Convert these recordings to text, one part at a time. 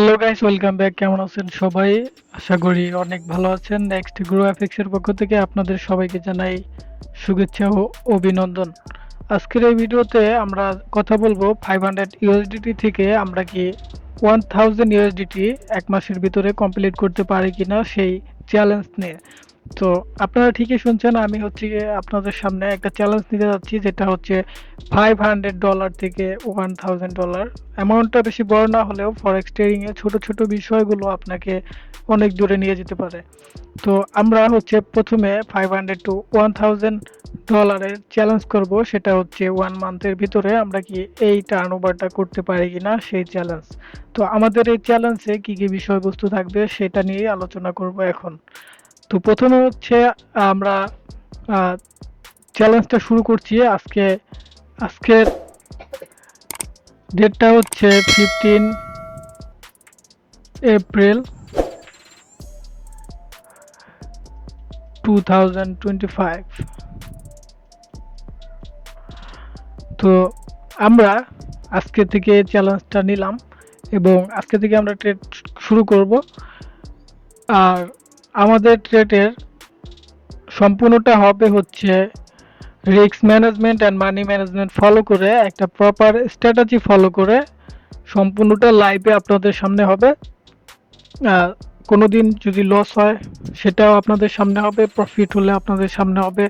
Hello guys, welcome back. কেমন আছেন সবাই? আশা করি অনেক ভালো আছেন। নেক্সট গ্রো এফএক্স এর পক্ষ থেকে আপনাদের সবাইকে জানাই শুভেচ্ছা ও অভিনন্দন। আজকের এই ভিডিওতে আমরা কথা বলবো 500 ইউএসডিটি থেকে আমরা কি 1000 ইউএসডিটি এক মাসের ভিতরে কমপ্লিট করতে পারি কিনা সেই চ্যালেঞ্জ নিয়ে। তো আপনারা ঠিকই শুনছেন, আমি হচ্ছে গিয়ে আপনাদের সামনে একটা চ্যালেঞ্জ নিতে যাচ্ছি, যেটা হচ্ছে $500 থেকে $1000। অ্যামাউন্টটা বেশি বড় না হলেও ফরেক্স ট্রেডিং এ ছোট ছোট বিষয়গুলো আপনাকে অনেক দূরে নিয়ে যেতে পারে। তো আমরা হচ্ছে প্রথমে 500 টু $1000 চ্যালেঞ্জ করব, সেটা হচ্ছে 1 মান্থের ভিতরে আমরা কি এই টার্ন ওভারটা করতে পারি কিনা সেই চ্যালেঞ্জ। তো আমাদের এই চ্যালেঞ্জে কি কি বিষয়বস্তু থাকবে সেটা নিয়ে আলোচনা করব এখন। তো প্রথমে হচ্ছে আমরা চ্যালেঞ্জটা শুরু করছি। আজকের ডেটটা হচ্ছে 15 এপ্রিল 2025। তো আমরা আজকে থেকে চ্যালেঞ্জটা নিলাম এবং আজকে থেকে আমরা ট্রেড শুরু করব। আর আমাদের ট্রেডের সম্পূর্ণটা হবে হচ্ছে risk management and money management follow করে, একটা প্রপার স্ট্র্যাটেজি ফলো করে সম্পূর্ণটা লাইভে আপনাদের সামনে হবে। কোনো দিন যদি লস হয় সেটাও আপনাদের সামনে হবে, প্রফিট হলে আপনাদের সামনে হবে,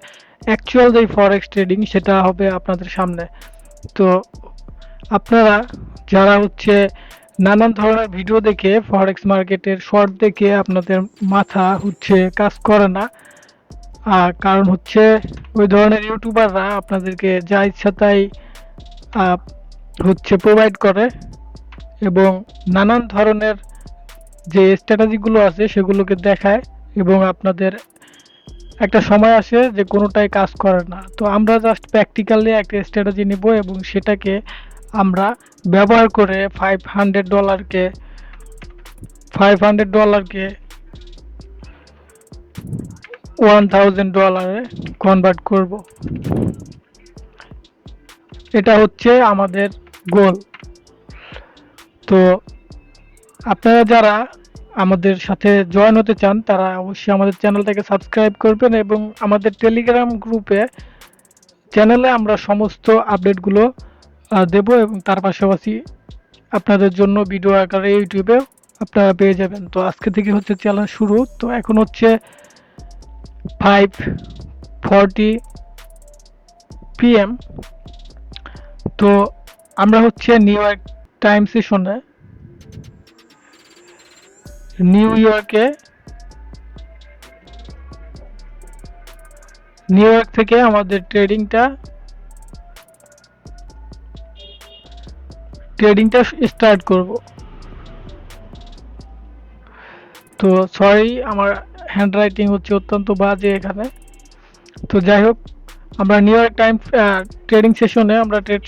অ্যাকচুয়াল যে ফরেক্স ট্রেডিং সেটা হবে আপনাদের সামনে। তো আপনারা যারা হচ্ছে নানান ধরনের ভিডিও দেখে ফরেক্স মার্কেটের শর্ট দেখে আপনাদের মাথা হচ্ছে কাজ করে না, কারণ হচ্ছে ওই ধরনের ইউটিউবাররা আপনাদেরকে যা ইচ্ছা তাই হচ্ছে প্রোভাইড করে এবং নানান ধরনের যে স্ট্র্যাটেজিগুলো আছে সেগুলোকে দেখায় এবং আপনাদের একটা সময় আসে যে কোনোটাই কাজ করে না। তো আমরা জাস্ট প্র্যাকটিক্যালি একটা স্ট্র্যাটেজি নিব এবং সেটাকে আমরা ব্যবহার করে $500কে $1000-এ কনভার্ট করব। এটা হচ্ছে আমাদের গোল। তো আপনারা যারা আমাদের সাথে জয়েন হতে চান তারা অবশ্যই আমাদের চ্যানেলটাকে সাবস্ক্রাইব করবেন এবং আমাদের টেলিগ্রাম গ্রুপে চ্যানেলে আমরা সমস্ত আপডেটগুলো দেব এবং তার পাশাপাশি আপনাদের জন্য ভিডিও আকারে ইউটিউবে আপনারা পেয়ে যাবেন। তো আজকে থেকে হচ্ছে চ্যালেঞ্জ শুরু। তো এখন হচ্ছে 5:40 PM। তো আমরা হচ্ছে নিউ ইয়র্ক টাইম সেশনে নিউ ইয়র্ক থেকে আমাদের ট্রেডিংটা স্টার্ট করব। তো সরি, আমার হ্যান্ড রাইটিং হচ্ছে অত্যন্ত বাজে এখানে। তো যাই হোক, আমরা নিউ ইয়র্ক টাইম ট্রেডিং সেশনে আমরা ট্রেড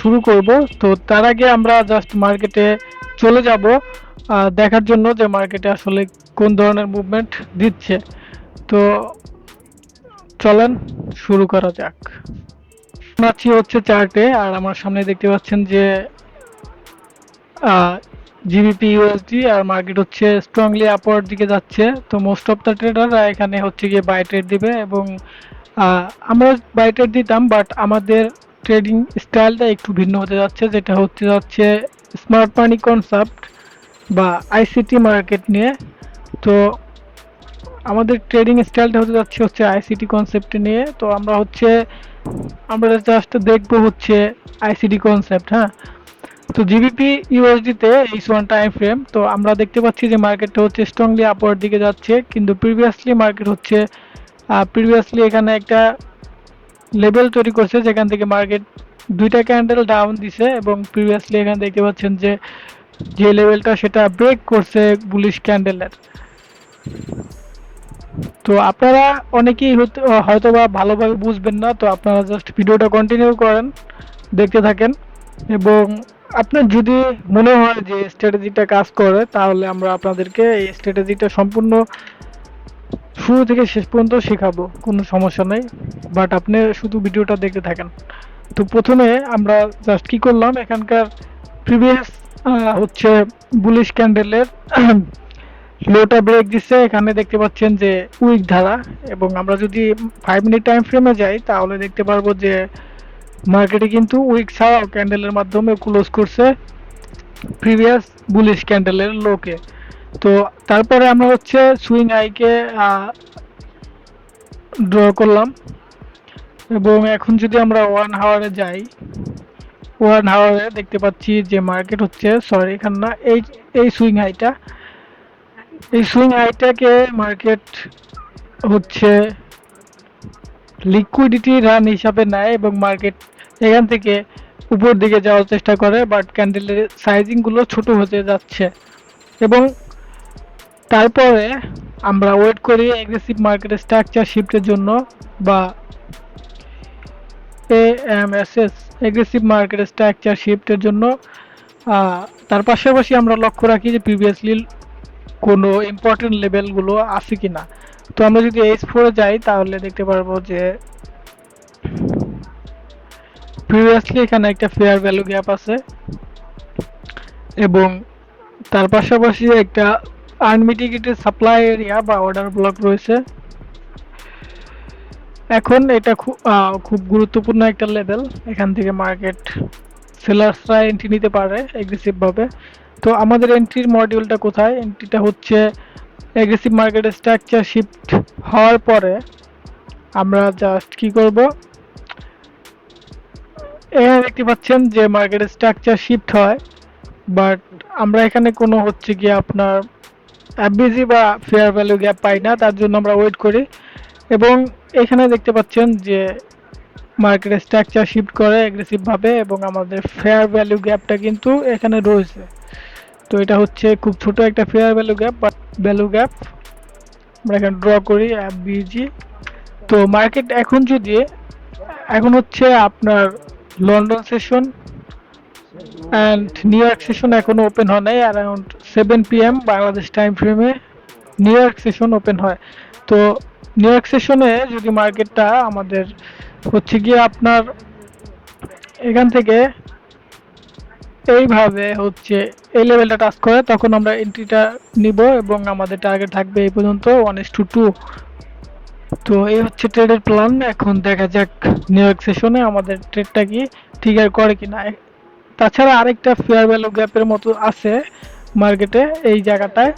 শুরু করব। তো তার আগে আমরা জাস্ট মার্কেটে চলে যাব দেখার জন্য যে মার্কেটে আসলে কোন ধরনের মুভমেন্ট দিচ্ছে। তো চলেন শুরু করা যাক। আছি হচ্ছে চার্টে, আর আমার সামনে দেখতে পাচ্ছেন যে জিবিপি ইউএসডি আর মার্কেট হচ্ছে স্ট্রংলি আপওয়ার্ড দিকে যাচ্ছে। তো মোস্ট অফ দ্য ট্রেডাররা এখানে হচ্ছে গিয়ে বাই ট্রেড দিবে এবং আমরা বাই ট্রেড দিতাম, বাট আমাদের ট্রেডিং স্টাইলটা একটু ভিন্ন হতে যাচ্ছে, যেটা হচ্ছে স্মার্ট মানি কনসেপ্ট বা আইসিটি মার্কেট নিয়ে। তো আমাদের ট্রেডিং স্টাইলটা হচ্ছে আইসিটি কনসেপ্ট নিয়ে। তো আমরা জাস্ট দেখবো হচ্ছে আইসিটি কনসেপ্ট। হ্যাঁ, তো জিবিপি ইউএসডিতে H1 টাইম ফ্রেম। তো আমরা দেখতে পাচ্ছি যে মার্কেটটা হচ্ছে স্ট্রংলি আপওয়ার্ড দিকে যাচ্ছে, কিন্তু প্রিভিয়াসলি এখানে একটা লেভেল তৈরি করছে যেখান থেকে মার্কেট দুইটা ক্যান্ডেল ডাউন দিছে এবং প্রিভিয়াসলি এখানে দেখতে পাচ্ছেন যে লেভেলটা সেটা ব্রেক করছে বুলিশ ক্যান্ডেলের। তো আপনারা অনেকেই হয়তোবা ভালোভাবে বুঝবেন না, তো আপনারা জাস্ট ভিডিওটা কন্টিনিউ করেন, দেখতে থাকেন এবং আপনার যদি মনে হয় যে স্ট্র্যাটেজিটা কাজ করে তাহলে আমরা আপনাদেরকে এই স্ট্র্যাটেজিটা সম্পূর্ণ শুরু থেকে শেষ পর্যন্ত শেখাবো, কোনো সমস্যা নেই, বাট আপনি শুধু ভিডিওটা দেখতে থাকেন। তো প্রথমে আমরা জাস্ট কি করলাম, এখানকার প্রিভিয়াস হচ্ছে বুলিশ ক্যান্ডেলের লোটা ব্রেক দিচ্ছে। এখানে দেখতে পাচ্ছেন যে উইক ধারা, এবং আমরা যদি 5 মিনিট টাইম ফ্রেমে যাই তাহলে দেখতে পারবো যে মার্কেটে কিন্তু উইক ছাড়াও ক্যান্ডেলের মাধ্যমে ক্লোজ করছে প্রিভিয়াস বুলিশ ক্যান্ডেলের লোকে। তো তারপরে আমরা হচ্ছে সুইং আইকে ড্র করলাম, এবং এখন যদি আমরা 1 আওয়ারে যাই, 1 আওয়ারে দেখতে পাচ্ছি যে মার্কেট হচ্ছে, সরি এখানে না, এই সুইং হাইটা, এই সুইং হাইটাকে মার্কেট হচ্ছে লিকুইডিটি রান হিসাবে নেয়, এবং মার্কেট এখান থেকে উপর দিকে যাওয়ার চেষ্টা করে, বাট ক্যান্ডেলের সাইজিং গুলো ছোট হতে যাচ্ছে। এবং তারপরে আমরা ওয়েট করি এগ্রেসিভ মার্কেট স্ট্রাকচার শিফটের জন্য, বা এএমএসএস এগ্রেসিভ মার্কেট স্ট্রাকচার শিফটের জন্য। তার পাশাপাশি আমরা লক্ষ্য রাখি যে প্রিভিয়াসলি কোনো ইম্পর্টেন্ট লেভেলগুলো আছে কিনা। তো আমরা যদি H4 যাই তাহলে দেখতে পারবো যে প্রিভিয়াসলি এখানে একটা ফেয়ার ভ্যালু গ্যাপ আছে, এবং তার পাশাপাশি একটা আনমিটিগেটেড সাপ্লাই এরিয়া বা অর্ডার ব্লক রয়েছে। এখন এটা খুব গুরুত্বপূর্ণ একটা লেভেল, এখান থেকে মার্কেট সেলার্সরা এন্ট্রি নিতে পারে এগ্রেসিভ ভাবে। তো আমাদের এন্ট্রির মডিউলটা কোথায়? এন্ট্রিটা হচ্ছে এগ্রেসিভ মার্কেট স্ট্রাকচার শিফট হওয়ার পরে আমরা জাস্ট কি করব, এখানে দেখতে পাচ্ছেন যে মার্কেট স্ট্রাকচার শিফট হয়, বাট আমরা এখানে কোনো হচ্ছে গিয়ে আপনার এফবিজি বা ফেয়ার ভ্যালু গ্যাপ পাই না, তার জন্য আমরা ওয়েট করি। এবং এখানে দেখতে পাচ্ছেন যে মার্কেট স্ট্রাকচার শিফট করে এগ্রেসিভ ভাবে, এবং আমাদের ফেয়ার ভ্যালু গ্যাপটা কিন্তু এখানে রয়েছে। তো এটা হচ্ছে খুব ছোট একটা fair value gap, but value gap আমরা এখানে ড্র করি এফবিজি। তো মার্কেট এখন হচ্ছে আপনার London session and new York session এখনো ওপেন হয় নাই। অ্যারাউন্ড 7 PM বাংলাদেশ টাইম ফ্রেমে নিউ ইয়র্ক সেশন ওপেন হয়। তো নিউ ইয়র্ক সেশনে যদি মার্কেটটা আমাদের হচ্ছে গিয়ে আপনার এখান থেকে এইভাবে হচ্ছে এই লেভেলটা টাচ করে, তখন আমরা এন্ট্রিটা নিব, এবং আমাদের টার্গেট থাকবে এই পর্যন্ত 1:2। তো এই হচ্ছে ট্রেডের প্ল্যান। এখন দেখা যাক নিউ ইয়র্ক সেশনে আমাদের ট্রেডটা কি ট্রিগার করে কিনা। তাছাড়া আরেকটা ফেয়ার ভ্যালু গ্যাপের মতো আছে মার্কেটে এই জায়গাটায়,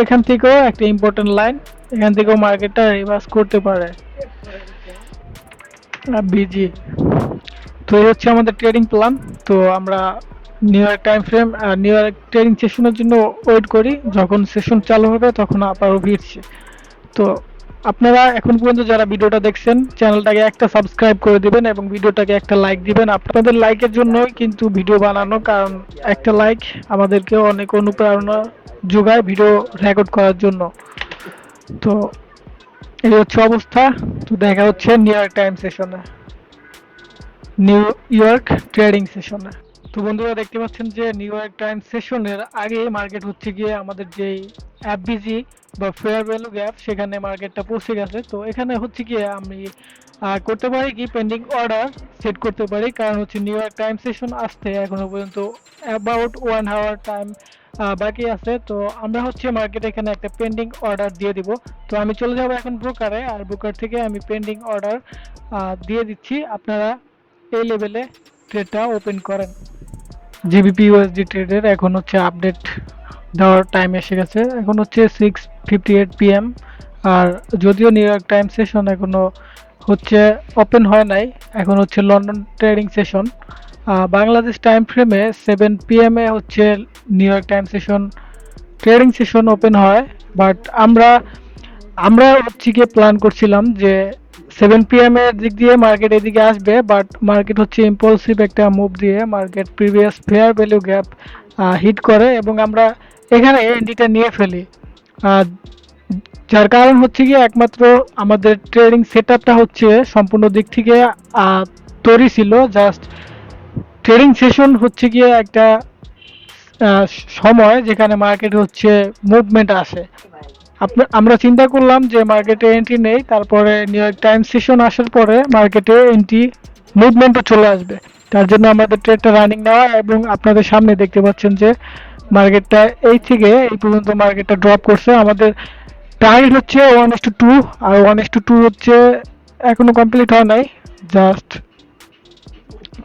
এখান থেকেও একটা ইম্পর্টেন্ট লাইন, এখান থেকেও মার্কেটটা রিভার্স করতে পারে বিজি। তো এই হচ্ছে আমাদের ট্রেডিং প্ল্যান। তো আমরা new York time frame new York trading সেশনের জন্য ওয়েট করি, যখন সেশন চালু হবে তখন আবারও ভিড়ছি। তো আপনারা এখন পর্যন্ত যারা ভিডিওটা দেখছেন চ্যানেলটাকে একটা সাবস্ক্রাইব করে দিবেন, এবং ভিডিওটাকে একটা লাইক দিবেন। আপনাদের লাইকের জন্যই কিন্তু ভিডিও বানানো, কারণ একটা লাইক আমাদেরকে অনেক অনুপ্রেরণা যোগায় ভিডিও রেকর্ড করার জন্য। তো এই হচ্ছে অবস্থা। তো দেখা হচ্ছে নিউ ইয়র্ক টাইম সেশনে, নিউ ইয়র্ক ট্রেডিং সেশনে। তো বন্ধুরা দেখতে পাচ্ছেন যে নিউ ইয়র্ক টাইম সেশনের আগে মার্কেট হচ্ছে গিয়ে আমাদের যেই এফবিজি বা ফেয়ার ভ্যালু গ্যাপ, সেখানে মার্কেটটা পৌঁছে গেছে। তো এখানে হচ্ছে গিয়ে আমি করতে পারি কি পেন্ডিং অর্ডার সেট করতে পারি, কারণ হচ্ছে নিউ ইয়র্ক টাইম সেশন আসতে এখনো পর্যন্ত অ্যাবাউট 1 আওয়ার টাইম বাকি আছে। তো আমরা হচ্ছে মার্কেটে এখানে একটা পেন্ডিং অর্ডার দিয়ে দিব। তো আমি চলে যাব এখন ব্রোকারে, আর ব্রোকার থেকে আমি পেন্ডিং অর্ডার দিয়ে দিচ্ছি। আপনারা এই লেভেলে ট্রেডটা ওপেন করেন। জিবিপি ইউএসডি ট্রেডের এখন হচ্ছে আপডেট দেওয়ার টাইম এসে গেছে, এখন হচ্ছে 6:58 PM। আর যদিও নিউ ইয়র্ক টাইম সেশন এখনো হচ্ছে ওপেন হয় নাই, এখন হচ্ছে London trading session. Bangladesh time ফ্রেমে 7 PM এ হচ্ছে new York time session trading session open হয়। বাট আমরা হচ্ছে গিয়ে প্ল্যান করছিলাম যে 7 PM এর দিক দিয়ে মার্কেট এদিকে আসবে, বাট মার্কেট হচ্ছে ইম্পালসিভ একটা মুভ দিয়ে market previous fair value gap hit করে, এবং আমরা এখানে এন্ট্রিটা নিয়ে ফেলি। আহ, যার কারণ হচ্ছে গিয়ে একমাত্র আমাদের ট্রেডিং সেটআপটা হচ্ছে সম্পূর্ণ দিক থেকে তৈরি ছিল। জাস্ট ট্রেডিং সেশন হচ্ছে গিয়ে একটা আহ, সময় যেখানে মার্কেট হচ্ছে মুভমেন্ট আসে। আমরা চিন্তা করলাম যে মার্কেটে এন্ট্রি নেই, তারপরে নিউ ইয়র্ক টাইম সেশন আসার পরে মার্কেটে এন্ট্রি মুভমেন্টও চলে আসবে। তার জন্য আমাদের ট্রেডটা রানিং নেওয়া, এবং আপনাদের সামনে দেখতে পাচ্ছেন যে মার্কেটটা এই থেকে এই পর্যন্ত মার্কেটটা ড্রপ করছে। আমাদের টার্গেট হচ্ছে 1:2, আর 1:2 হচ্ছে এখনো কমপ্লিট হয় নাই, জাস্ট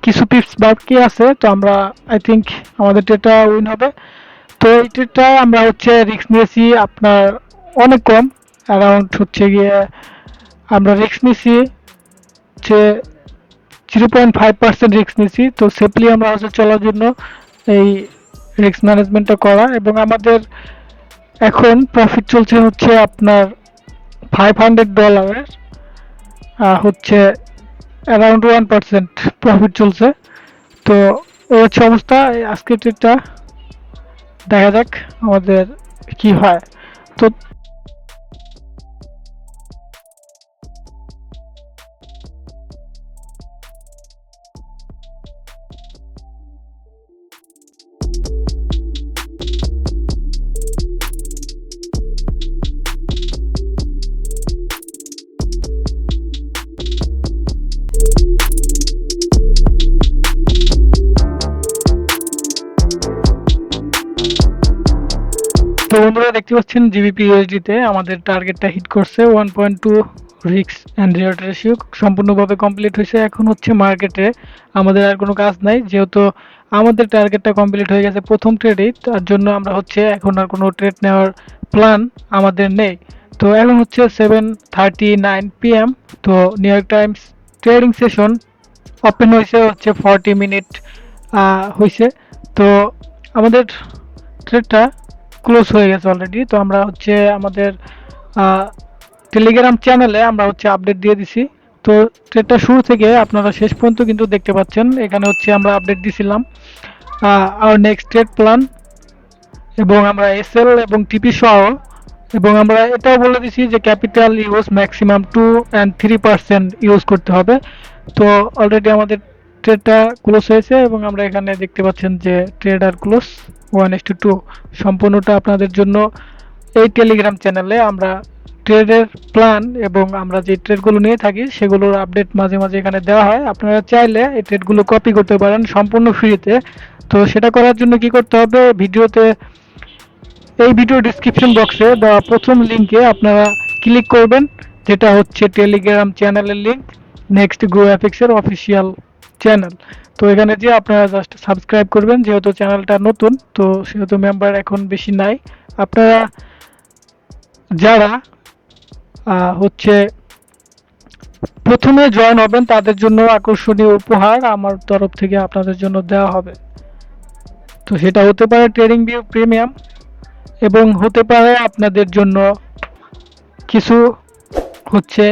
কিছু পিপস বাকি আছে। তো আমরা আই থিঙ্ক আমাদের ট্রেডটা উইন হবে। তো এই ট্রেডটা আমরা হচ্ছে রিস্ক নিয়েছি আপনার অনেক কম, অ্যারাউন্ড হচ্ছে গিয়ে আমরা রিস্ক নিয়েছি যে 0.5% রিস্ক নিয়েছি। তো সেফলি আমরা হচ্ছে চলার জন্য এই রিস্ক ম্যানেজমেন্টটা করা, এবং আমাদের এখন প্রফিট চলছে হচ্ছে আপনার $500 হচ্ছে অ্যারাউন্ড 1% প্রফিট চলছে। তো এই হচ্ছে অবস্থা। আজকে ট্রেডটা দেখা যাক আমাদের কি হয়। তো তো বন্ধুরা দেখতে পাচ্ছেন জিবিপি ইউএসডি তে আমাদের টার্গেটটা হিট করছে। 1.2 রিস্ক অ্যান্ড রিওয়ার্ড রেশিও সম্পূর্ণভাবে কমপ্লিট হয়েছে। এখন হচ্ছে মার্কেটে আমাদের আর কোনো কাজ নাই, যেহেতু আমাদের টার্গেটটা কমপ্লিট হয়ে গেছে প্রথম ট্রেডেই। তার জন্য আমরা হচ্ছে এখন আর কোনো ট্রেড নেওয়ার প্ল্যান আমাদের নেই। তো এখন হচ্ছে 7:39 PM। তো new York Times trading session open হয়েছে হচ্ছে 40 মিনিট হয়েছে। তো আমাদের ট্রেডটা ক্লোজ হয়ে গেছে অলরেডি। তো আমরা হচ্ছে আমাদের টেলিগ্রাম চ্যানেলে আমরা হচ্ছে আপডেট দিয়ে দিছি। তো ট্রেডটা শুরু থেকে আপনারা শেষ পর্যন্ত কিন্তু দেখতে পাচ্ছেন, এখানে হচ্ছে আমরা আপডেট দিছিলাম আর নেক্সট ট্রেড প্ল্যান, এবং আমরা এসএল এবং টিপি সহ, এবং আমরা এটাও বলে দিছি যে capital use maximum 2 and 3% use করতে হবে। তো অলরেডি আমাদের ট্রেডটা ক্লোজ হয়েছে, এবং আমরা এখানে দেখতে পাচ্ছেন যে ট্রেড আর ক্লোজ 1:2। সম্পূর্ণটা আপনাদের জন্য এই টেলিগ্রাম চ্যানেলে আমরা ট্রেডের প্ল্যান এবং আমরা যে ট্রেডগুলো নিয়ে থাকি সেগুলোর আপডেট মাঝে মাঝে এখানে দেওয়া হয়। আপনারা চাইলে এই ট্রেডগুলো কপি করতে পারেন সম্পূর্ণ ফ্রিতে। তো সেটা করার জন্য কি করতে হবে, এই ভিডিও ডিসক্রিপশন বক্সে দেওয়া প্রথম লিঙ্কে আপনারা ক্লিক করবেন, যেটা হচ্ছে টেলিগ্রাম চ্যানেলের লিঙ্ক, নেক্সট গ্রো এফএক্স এর অফিসিয়াল চ্যানেল। তো এখানে যে আপনারা জাস্ট সাবস্ক্রাইব করবেন, যেহেতু চ্যানেলটা নতুন তো সেহেতু মেম্বার এখন বেশি নাই। আপনারা যারা হচ্ছে প্রথমে জয়েন হবেন তাদের জন্য আকর্ষণীয় উপহার আমার তরফ থেকে আপনাদের জন্য দেওয়া হবে। তো সেটা হতে পারে ট্রেডিং ভিউ প্রিমিয়াম, এবং হতে পারে আপনাদের জন্য কিছু হচ্ছে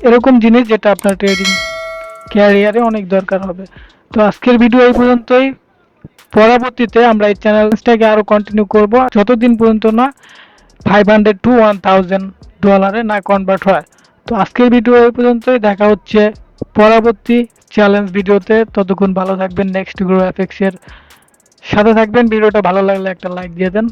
এরকম জিনিস যেটা আপনার ট্রেডিং ক্যারিয়ারে অনেক দরকার হবে। তো আজকের ভিডিও এই পর্যন্তই। পরবর্তীতে আমরা এই চ্যানেলটাকে আরো কন্টিনিউ করব যতদিন পর্যন্ত না $500 to $1000 না কনভার্ট হয়। তো আজকের ভিডিও এই পর্যন্তই, দেখা হচ্ছে পরবর্তী চ্যালেঞ্জ ভিডিওতে। ততক্ষণ ভালো থাকবেন, নেক্সট গ্রো এফএক্স এর সাথে থাকবেন। ভিডিওটা ভালো লাগলে একটা লাইক দিয়ে দেন।